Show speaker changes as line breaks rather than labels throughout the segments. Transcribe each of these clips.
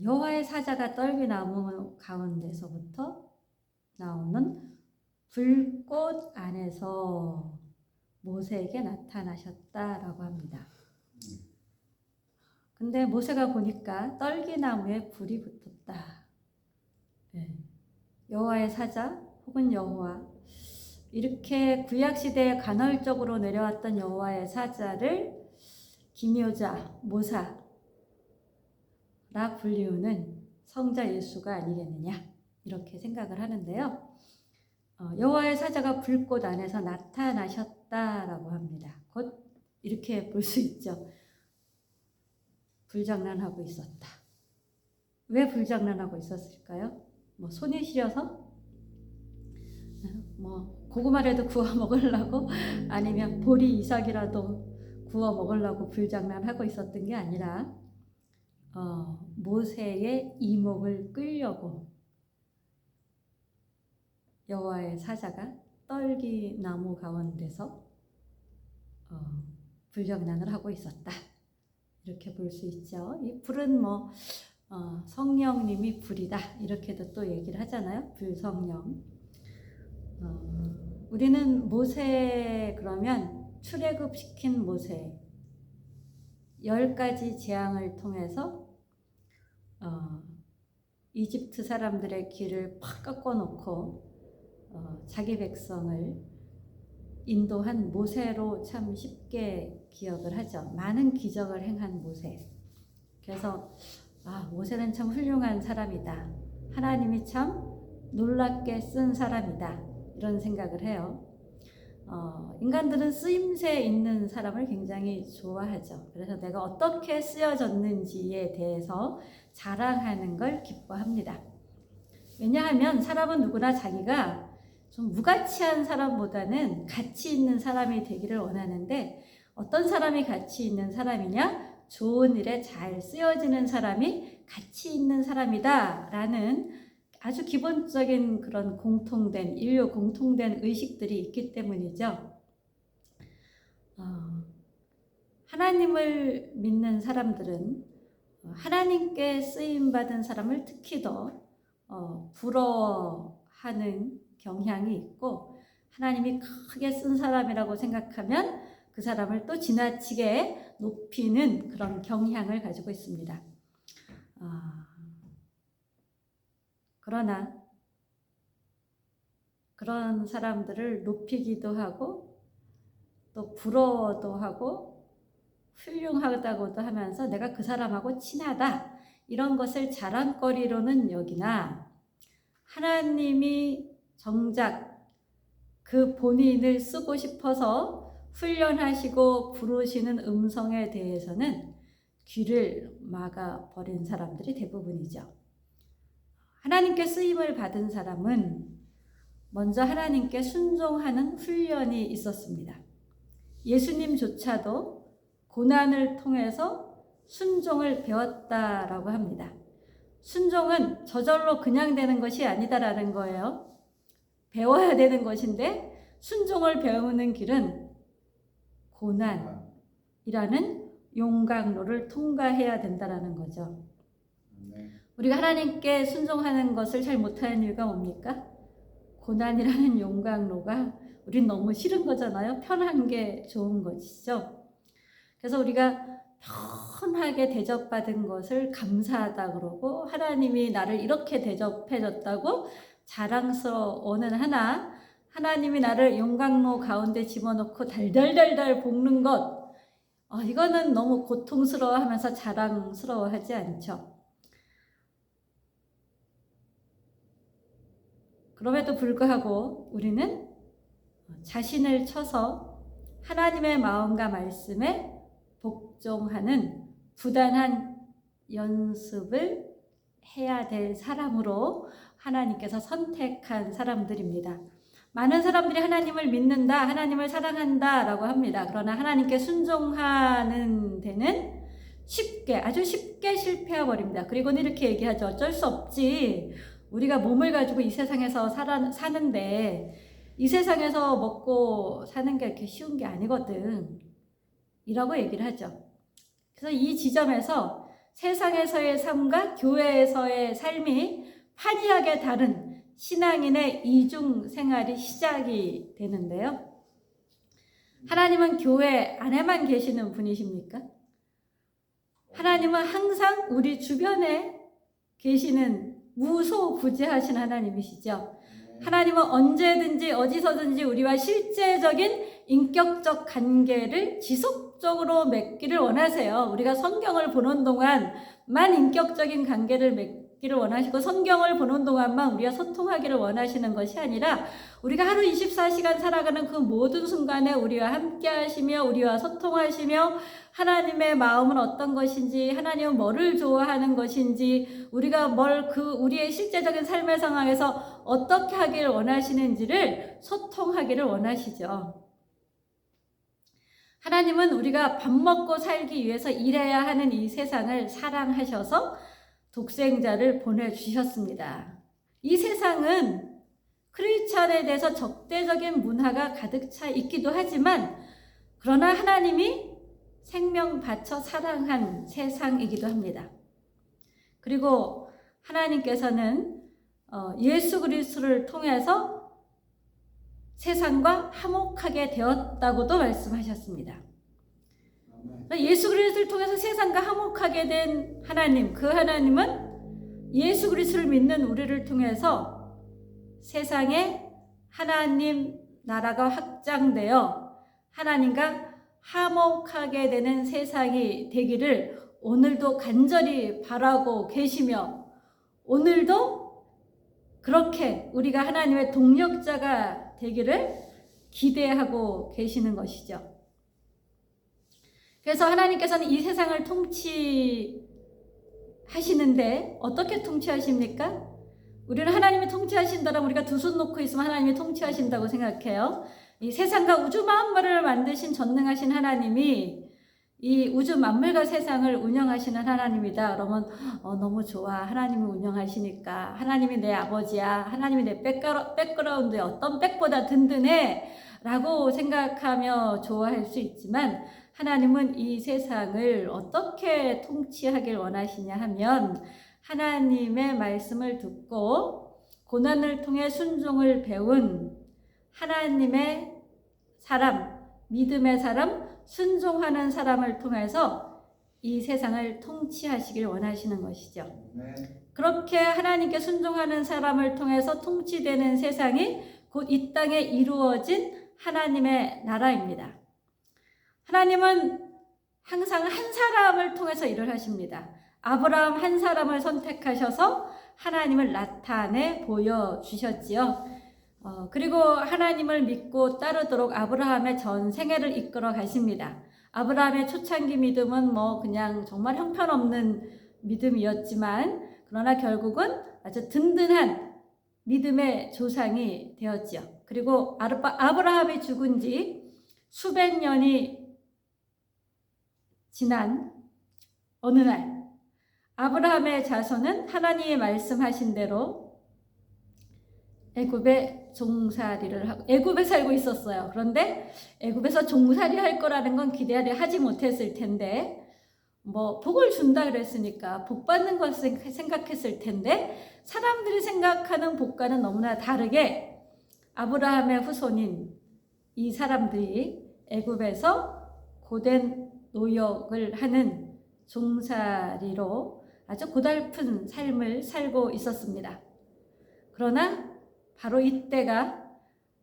여호와의 사자가 떨기나무 가운데서부터 나오는 불꽃 안에서 모세에게 나타나셨다라고 합니다. 근데 모세가 보니까 떨기나무에 불이 붙었다. 여호와의 사자 혹은 여호와, 이렇게 구약시대에 간헐적으로 내려왔던 여호와의 사자를 기묘자, 모사라 불리우는 성자 예수가 아니겠느냐, 이렇게 생각을 하는데요. 여호와의 사자가 불꽃 안에서 나타나셨다라고 합니다. 곧 이렇게 볼 수 있죠. 불장난하고 있었다. 왜 불장난하고 있었을까요? 뭐 손이 시려서? 뭐 고구마라도 구워 먹으려고? 아니면 보리 이삭이라도 구워 먹으려고 불장난하고 있었던 게 아니라 모세의 이목을 끌려고 여호와의 사자가 떨기나무 가운데서 불장난을 하고 있었다. 이렇게 볼 수 있죠. 이 불은 뭐 성령님이 불이다, 이렇게도 또 얘기를 하잖아요. 불성령. 우리는 모세, 그러면 출애굽시킨 모세 10가지 재앙을 통해서 이집트 사람들의 길을 팍 꺾어놓고 자기 백성을 인도한 모세로 참 쉽게 기억을 하죠. 많은 기적을 행한 모세. 그래서 모세는 참 훌륭한 사람이다, 하나님이 참 놀랍게 쓴 사람이다, 이런 생각을 해요. 인간들은 쓰임새 있는 사람을 굉장히 좋아하죠. 그래서 내가 어떻게 쓰여졌는지에 대해서 자랑하는 걸 기뻐합니다. 왜냐하면 사람은 누구나 자기가 좀 무가치한 사람보다는 가치 있는 사람이 되기를 원하는데, 어떤 사람이 가치 있는 사람이냐? 좋은 일에 잘 쓰여지는 사람이 가치 있는 사람이다 라는 아주 기본적인 그런 공통된, 인류 공통된 의식들이 있기 때문이죠. 하나님을 믿는 사람들은 하나님께 쓰임받은 사람을 특히 더 부러워하는 경향이 있고, 하나님이 크게 쓴 사람이라고 생각하면 그 사람을 또 지나치게 높이는 그런 경향을 가지고 있습니다. 그러나 그런 사람들을 높이기도 하고 또 부러워도 하고 훌륭하다고도 하면서 내가 그 사람하고 친하다, 이런 것을 자랑거리로는 여기나, 하나님이 정작 그 본인을 쓰고 싶어서 훈련하시고 부르시는 음성에 대해서는 귀를 막아버린 사람들이 대부분이죠. 하나님께 쓰임을 받은 사람은 먼저 하나님께 순종하는 훈련이 있었습니다. 예수님조차도 고난을 통해서 순종을 배웠다라고 합니다. 순종은 저절로 그냥 되는 것이 아니다라는 거예요. 배워야 되는 것인데, 순종을 배우는 길은 고난이라는 용광로를 통과해야 된다라는 거죠. 우리가 하나님께 순종하는 것을 잘 못하는 이유가 뭡니까? 고난이라는 용광로가 우린 너무 싫은 거잖아요. 편한 게 좋은 것이죠. 그래서 우리가 편하게 대접받은 것을 감사하다 그러고, 하나님이 나를 이렇게 대접해줬다고 자랑스러워는 하나, 하나님이 나를 용광로 가운데 집어넣고 달달달달 볶는 것, 이거는 너무 고통스러워하면서 자랑스러워하지 않죠. 그럼에도 불구하고 우리는 자신을 쳐서 하나님의 마음과 말씀에 복종하는 부단한 연습을 해야 될 사람으로 하나님께서 선택한 사람들입니다. 많은 사람들이 하나님을 믿는다, 하나님을 사랑한다 라고 합니다. 그러나 하나님께 순종하는 데는 아주 쉽게 실패해 버립니다. 그리고는 이렇게 얘기하죠. 어쩔 수 없지. 우리가 몸을 가지고 이 세상에서 사는데 이 세상에서 먹고 사는 게 이렇게 쉬운 게 아니거든, 이라고 얘기를 하죠. 그래서 이 지점에서 세상에서의 삶과 교회에서의 삶이 판이하게 다른 신앙인의 이중 생활이 시작이 되는데요. 하나님은 교회 안에만 계시는 분이십니까? 하나님은 항상 우리 주변에 계시는 무소부재하신 하나님이시죠. 하나님은 언제든지 어디서든지 우리와 실제적인 인격적 관계를 지속적으로 맺기를 원하세요. 우리가 성경을 보는 동안만 인격적인 관계를 맺기를 원하시고 성경을 보는 동안만 우리가 소통하기를 원하시는 것이 아니라 우리가 하루 24시간 살아가는 그 모든 순간에 우리와 함께 하시며 우리와 소통하시며 하나님의 마음은 어떤 것인지, 하나님은 뭐를 좋아하는 것인지, 우리가 우리의 실제적인 삶의 상황에서 어떻게 하기를 원하시는지를 소통하기를 원하시죠. 하나님은 우리가 밥 먹고 살기 위해서 일해야 하는 이 세상을 사랑하셔서 독생자를 보내주셨습니다. 이 세상은 크리스찬에 대해서 적대적인 문화가 가득 차 있기도 하지만 그러나 하나님이 생명 바쳐 사랑한 세상이기도 합니다. 그리고 하나님께서는 예수 그리스도를 통해서 세상과 화목하게 되었다고도 말씀하셨습니다. 예수 그리스도를 통해서 세상과 화목하게 된 하나님, 그 하나님은 예수 그리스도를 믿는 우리를 통해서 세상에 하나님 나라가 확장되어 하나님과 화목하게 되는 세상이 되기를 오늘도 간절히 바라고 계시며 오늘도 그렇게 우리가 하나님의 동력자가 되기를 기대하고 계시는 것이죠. 그래서 하나님께서는 이 세상을 통치하시는데 어떻게 통치하십니까? 우리는 하나님이 통치하신다면 우리가 두 손 놓고 있으면 하나님이 통치하신다고 생각해요. 이 세상과 우주 만물을 만드신 전능하신 하나님이 이 우주 만물과 세상을 운영하시는 하나님이다. 그러면 너무 좋아. 하나님이 운영하시니까. 하나님이 내 아버지야. 하나님이 내 백그라운드에 어떤 백보다 든든해. 라고 생각하며 좋아할 수 있지만 하나님은 이 세상을 어떻게 통치하길 원하시냐 하면 하나님의 말씀을 듣고 고난을 통해 순종을 배운 하나님의 사람, 믿음의 사람, 순종하는 사람을 통해서 이 세상을 통치하시길 원하시는 것이죠. 그렇게 하나님께 순종하는 사람을 통해서 통치되는 세상이 곧 이 땅에 이루어진 하나님의 나라입니다. 하나님은 항상 한 사람을 통해서 일을 하십니다. 아브라함 한 사람을 선택하셔서 하나님을 나타내 보여주셨지요. 그리고 하나님을 믿고 따르도록 아브라함의 전 생애를 이끌어 가십니다. 아브라함의 초창기 믿음은 그냥 정말 형편없는 믿음이었지만 그러나 결국은 아주 든든한 믿음의 조상이 되었지요. 그리고 아브라함이 죽은 지 수백 년이 지난 어느 날 아브라함의 자손은 하나님이 말씀하신 대로 애굽에 종살이를 하고 애굽에 살고 있었어요. 그런데 애굽에서 종살이 할 거라는 건 기대를 하지 못했을 텐데 복을 준다 그랬으니까 복 받는 것을 생각했을 텐데 사람들이 생각하는 복과는 너무나 다르게 아브라함의 후손인 이 사람들이 애굽에서 고된 노역을 하는 종살이로 아주 고달픈 삶을 살고 있었습니다. 그러나 바로 이때가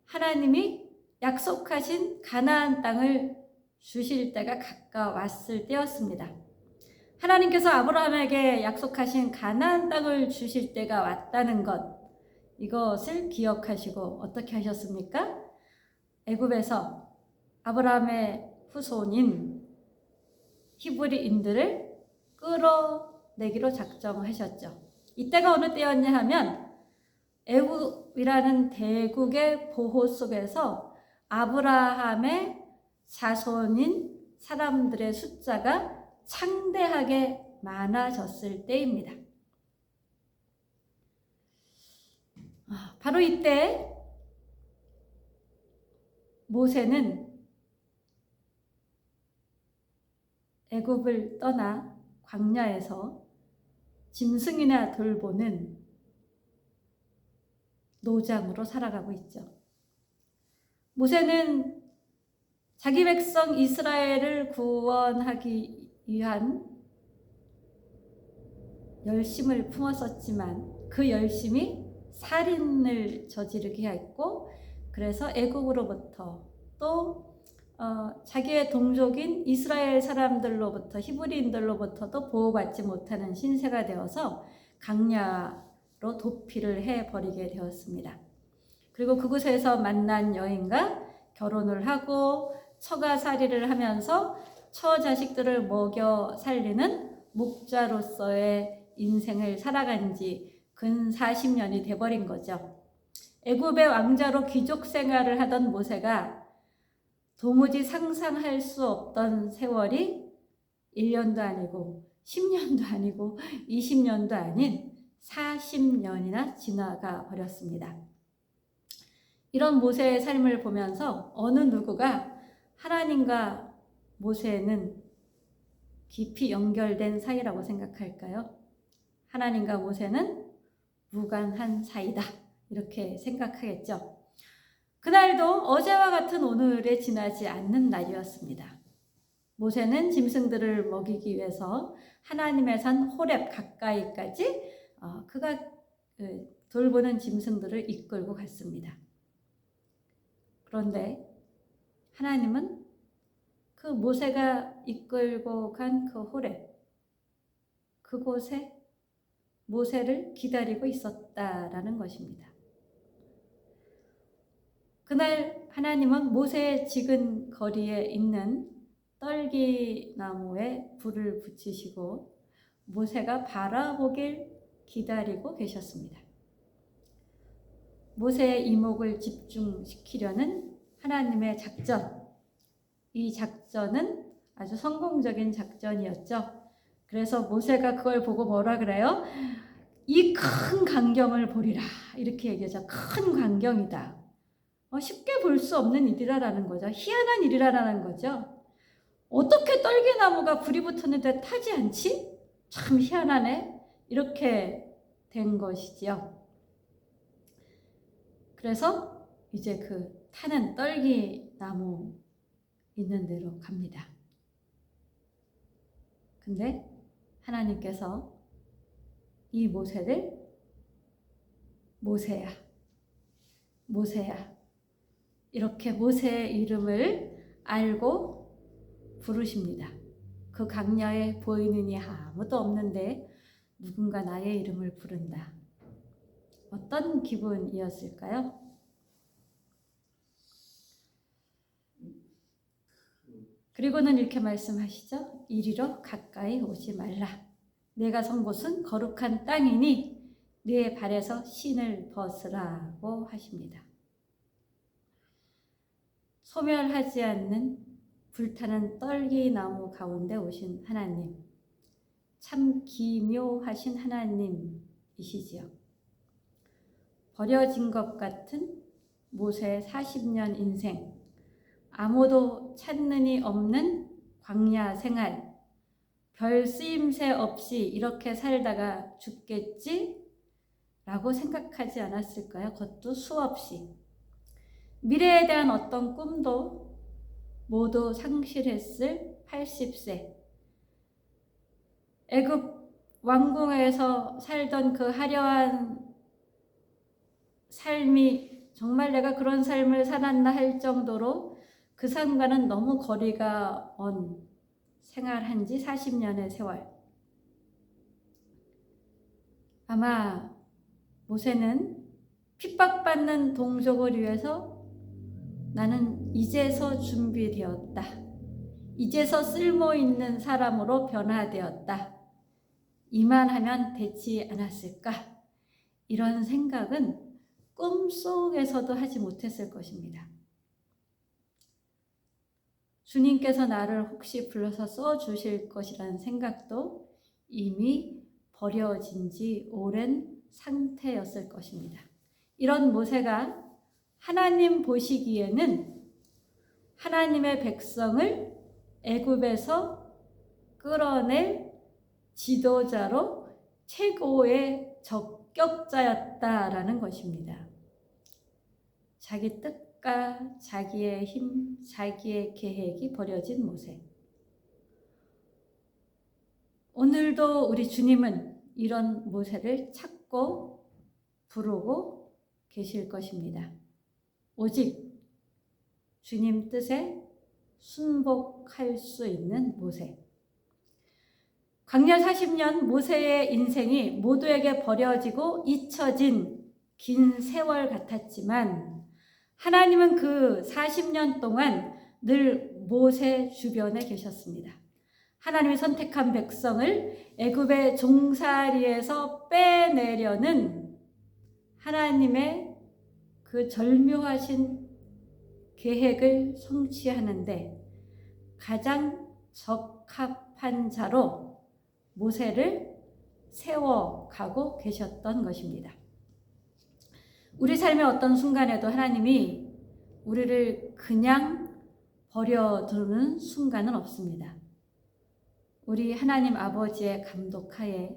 하나님이 약속하신 가나안 땅을 주실 때가 가까웠을 때였습니다. 하나님께서 아브라함에게 약속하신 가나안 땅을 주실 때가 왔다는 것, 이것을 기억하시고 어떻게 하셨습니까? 애굽에서 아브라함의 후손인 히브리인들을 끌어내기로 작정하셨죠. 이때가 어느 때였냐 하면 애굽이라는 대국의 보호 속에서 아브라함의 자손인 사람들의 숫자가 창대하게 많아졌을 때입니다. 바로 이때 모세는 애굽을 떠나 광야에서 짐승이나 돌보는 노장으로 살아가고 있죠. 모세는 자기 백성 이스라엘을 구원하기 위한 열심을 품었었지만 그 열심이 살인을 저지르게 했고, 그래서 애국으로부터 또 자기의 동족인 이스라엘 사람들로부터, 히브리인들로부터도 보호받지 못하는 신세가 되어서 강야로 도피를 해버리게 되었습니다. 그리고 그곳에서 만난 여인과 결혼을 하고 처가살이를 하면서 처자식들을 먹여 살리는 목자로서의 인생을 살아간 지 근 40년이 돼버린 거죠. 애굽의 왕자로 귀족 생활을 하던 모세가 도무지 상상할 수 없던 세월이 1년도 아니고 10년도 아니고 20년도 아닌 40년이나 지나가 버렸습니다. 이런 모세의 삶을 보면서 어느 누구가 하나님과 모세는 깊이 연결된 사이라고 생각할까요? 하나님과 모세는 무관한 사이다, 이렇게 생각하겠죠. 그날도 어제와 같은 오늘에 지나지 않는 날이었습니다. 모세는 짐승들을 먹이기 위해서 하나님의 산 호렙 가까이까지 그가 돌보는 짐승들을 이끌고 갔습니다. 그런데 하나님은 그 모세가 이끌고 간 그 호렙, 그곳에 모세를 기다리고 있었다라는 것입니다. 그날 하나님은 모세의 지근 거리에 있는 떨기나무에 불을 붙이시고 모세가 바라보길 기다리고 계셨습니다. 모세의 이목을 집중시키려는 하나님의 작전, 이 작전은 아주 성공적인 작전이었죠. 그래서 모세가 그걸 보고 뭐라 그래요? 이 큰 광경을 보리라, 이렇게 얘기하죠. 큰 광경이다. 쉽게 볼 수 없는 일이라는 거죠. 희한한 일이라는 거죠. 어떻게 떨기나무가 불이 붙었는데 타지 않지? 참 희한하네. 이렇게 된 것이지요. 그래서 이제 그 타는 떨기나무 있는 데로 갑니다. 근데 하나님께서 이 모세를 모세야, 모세야, 이렇게 모세의 이름을 알고 부르십니다. 그 광야에 보이는 이 아무도 없는데 누군가 나의 이름을 부른다. 어떤 기분이었을까요? 그리고는 이렇게 말씀하시죠. 이리로 가까이 오지 말라. 내가 선 곳은 거룩한 땅이니 네 발에서 신을 벗으라고 하십니다. 소멸하지 않는 불타는 떨기나무 가운데 오신 하나님, 참 기묘하신 하나님이시지요. 버려진 것 같은 모세의 40년 인생, 아무도 찾는 이 없는 광야 생활, 별 쓰임새 없이 이렇게 살다가 죽겠지? 라고 생각하지 않았을까요? 그것도 수없이. 미래에 대한 어떤 꿈도 모두 상실했을 80세. 애굽 왕궁에서 살던 그 화려한 삶이 정말 내가 그런 삶을 살았나 할 정도로 그 삶과는 너무 거리가 먼 생활한 지 40년의 세월. 아마 모세는 핍박받는 동족을 위해서 나는 이제서 준비되었다. 이제서 쓸모있는 사람으로 변화되었다. 이만하면 되지 않았을까? 이런 생각은 꿈속에서도 하지 못했을 것입니다. 주님께서 나를 혹시 불러서 써주실 것이라는 생각도 이미 버려진 지 오랜 상태였을 것입니다. 이런 모세가 하나님 보시기에는 하나님의 백성을 애굽에서 끌어낼 지도자로 최고의 적격자였다라는 것입니다. 자기 뜻과 자기의 힘, 자기의 계획이 버려진 모세. 오늘도 우리 주님은 이런 모세를 찾고 부르고 계실 것입니다. 오직 주님 뜻에 순복할 수 있는 모세. 광야 40년 모세의 인생이 모두에게 버려지고 잊혀진 긴 세월 같았지만 하나님은 그 40년 동안 늘 모세 주변에 계셨습니다. 하나님이 선택한 백성을 애굽의 종살이에서 빼내려는 하나님의 그 절묘하신 계획을 성취하는데 가장 적합한 자로 모세를 세워가고 계셨던 것입니다. 우리 삶의 어떤 순간에도 하나님이 우리를 그냥 버려두는 순간은 없습니다. 우리 하나님 아버지의 감독하에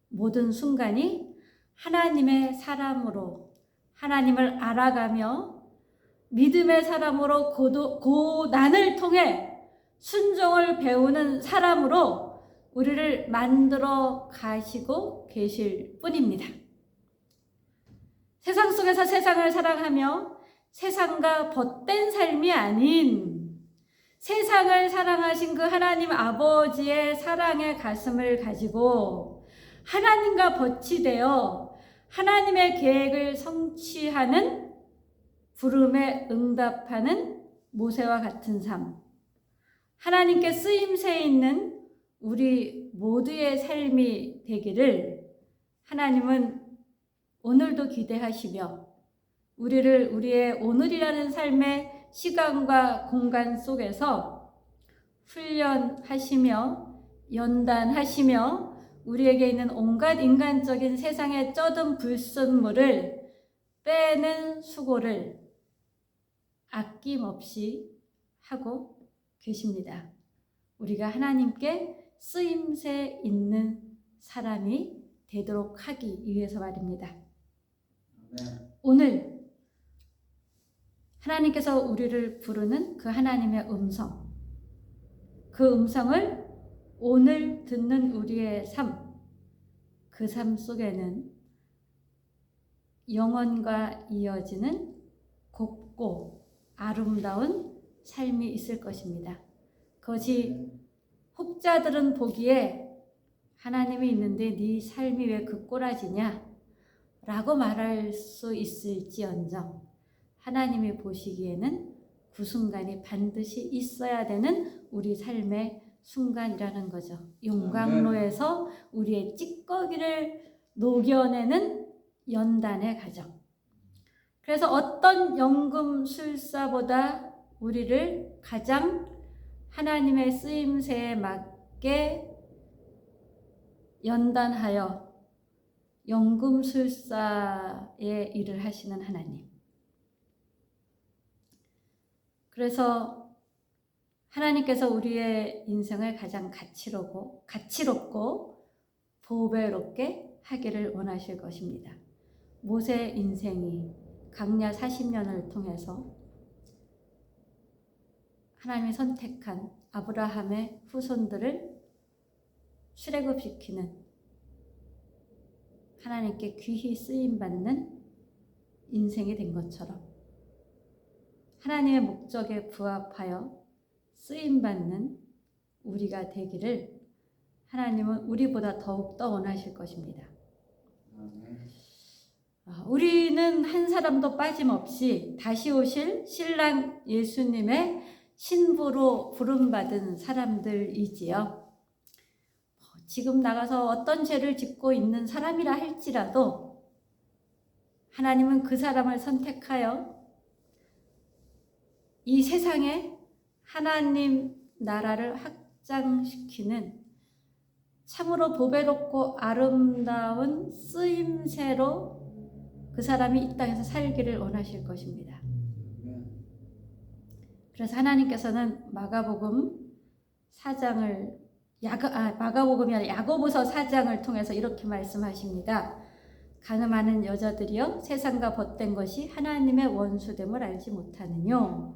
모든 순간이 하나님의 사람으로 하나님을 알아가며 믿음의 사람으로 고난을 통해 순종을 배우는 사람으로 우리를 만들어 가시고 계실 뿐입니다. 세상 속에서 세상을 사랑하며 세상과 벗된 삶이 아닌 세상을 사랑하신 그 하나님 아버지의 사랑의 가슴을 가지고 하나님과 벗이 되어 하나님의 계획을 성취하는 부름에 응답하는 모세와 같은 삶, 하나님께 쓰임새 있는 우리 모두의 삶이 되기를 하나님은 오늘도 기대하시며 우리를 우리의 오늘이라는 삶의 시간과 공간 속에서 훈련하시며 연단하시며 우리에게 있는 온갖 인간적인 세상의 쩌든 불순물을 빼는 수고를 아낌없이 하고 계십니다. 우리가 하나님께 쓰임새 있는 사람이 되도록 하기 위해서 말입니다. 오늘 하나님께서 우리를 부르는 그 하나님의 음성, 그 음성을 오늘 듣는 우리의 삶, 그 삶 속에는 영원과 이어지는 곱고 아름다운 삶이 있을 것입니다. 그것이 혹자들은 보기에 하나님이 있는데 네 삶이 왜 그 꼬라지냐? 라고 말할 수 있을지언정 하나님이 보시기에는 그 순간이 반드시 있어야 되는 우리 삶의 순간이라는 거죠. 용광로에서 우리의 찌꺼기를 녹여내는 연단의 과정. 그래서 어떤 연금술사보다 우리를 가장 하나님의 쓰임새에 맞게 연단하여 연금술사의 일을 하시는 하나님. 그래서 하나님께서 우리의 인생을 가장 가치롭고 보배롭게 하기를 원하실 것입니다. 모세 인생이 광야 40년을 통해서 하나님이 선택한 아브라함의 후손들을 출애굽시키는 하나님께 귀히 쓰임받는 인생이 된 것처럼 하나님의 목적에 부합하여 쓰임받는 우리가 되기를 하나님은 우리보다 더욱더 원하실 것입니다. 우리는 한 사람도 빠짐없이 다시 오실 신랑 예수님의 신부로 부름받은 사람들이지요. 지금 나가서 어떤 죄를 짓고 있는 사람이라 할지라도 하나님은 그 사람을 선택하여 이 세상에 하나님 나라를 확장시키는 참으로 보배롭고 아름다운 쓰임새로 그 사람이 이 땅에서 살기를 원하실 것입니다. 그래서 하나님께서는 마가복음 4장을 마가복음이 아니라 야고보서 4장을 통해서 이렇게 말씀하십니다. 가늠하는 여자들이여 세상과 벗된 것이 하나님의 원수됨을 알지 못하느뇨.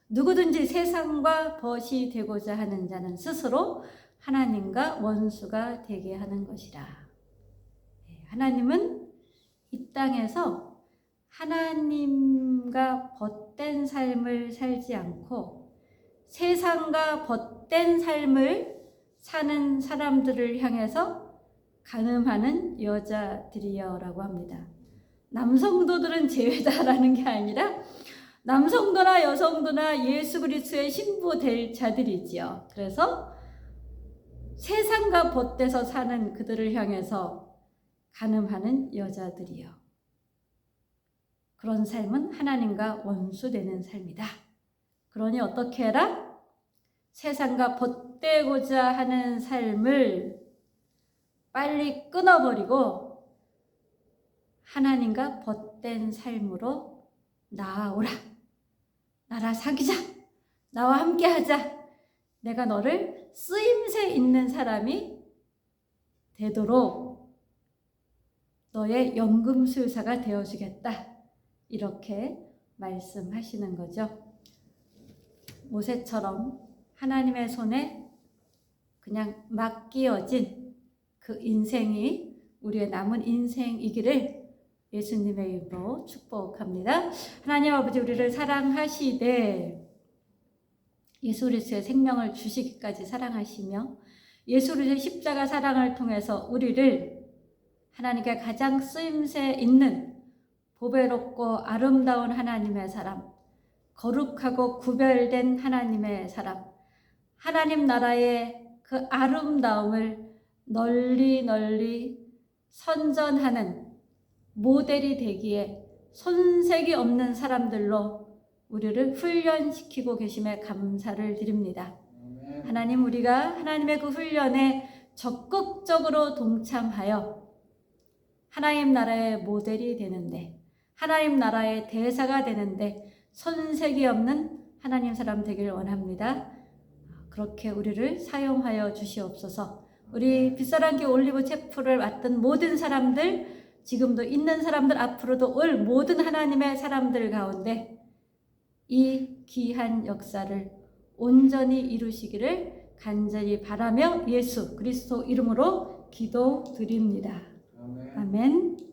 누구든지 세상과 벗이 되고자 하는 자는 스스로 하나님과 원수가 되게 하는 것이라. 하나님은 이 땅에서 하나님과 벗된 삶을 살지 않고 세상과 벗된 삶을 사는 사람들을 향해서 가늠하는 여자들이여라고 합니다. 남성도들은 제외다라는 게 아니라 남성도나 여성도나 예수 그리스도의 신부 될 자들이지요. 그래서 세상과 벗돼서 사는 그들을 향해서 가늠하는 여자들이요. 그런 삶은 하나님과 원수되는 삶이다. 그러니 어떻게 해라? 세상과 벗되고자 하는 삶을 빨리 끊어버리고 하나님과 벗된 삶으로 나아오라. 나랑 사귀자. 나와 함께하자. 내가 너를 쓰임새 있는 사람이 되도록 너의 연금술사가 되어주겠다. 이렇게 말씀하시는 거죠. 모세처럼 하나님의 손에 그냥 맡기어진 그 인생이 우리의 남은 인생이기를 예수님의 이름으로 축복합니다. 하나님 아버지, 우리를 사랑하시되 예수 그리스도의 생명을 주시기까지 사랑하시며 예수 그리스도의 십자가 사랑을 통해서 우리를 하나님께 가장 쓰임새 있는 보배롭고 아름다운 하나님의 사람, 거룩하고 구별된 하나님의 사람, 하나님 나라의 그 아름다움을 널리 선전하는 모델이 되기에 손색이 없는 사람들로 우리를 훈련시키고 계심에 감사를 드립니다. 하나님, 우리가 하나님의 그 훈련에 적극적으로 동참하여 하나님 나라의 모델이 되는데, 하나님 나라의 대사가 되는데 손색이 없는 하나님 사람 되길 원합니다. 그렇게 우리를 사용하여 주시옵소서. 우리 빛사랑교회 올리브 채플을 맡은 모든 사람들, 지금도 있는 사람들, 앞으로도 올 모든 하나님의 사람들 가운데 이 귀한 역사를 온전히 이루시기를 간절히 바라며 예수 그리스도 이름으로 기도드립니다. 아멘.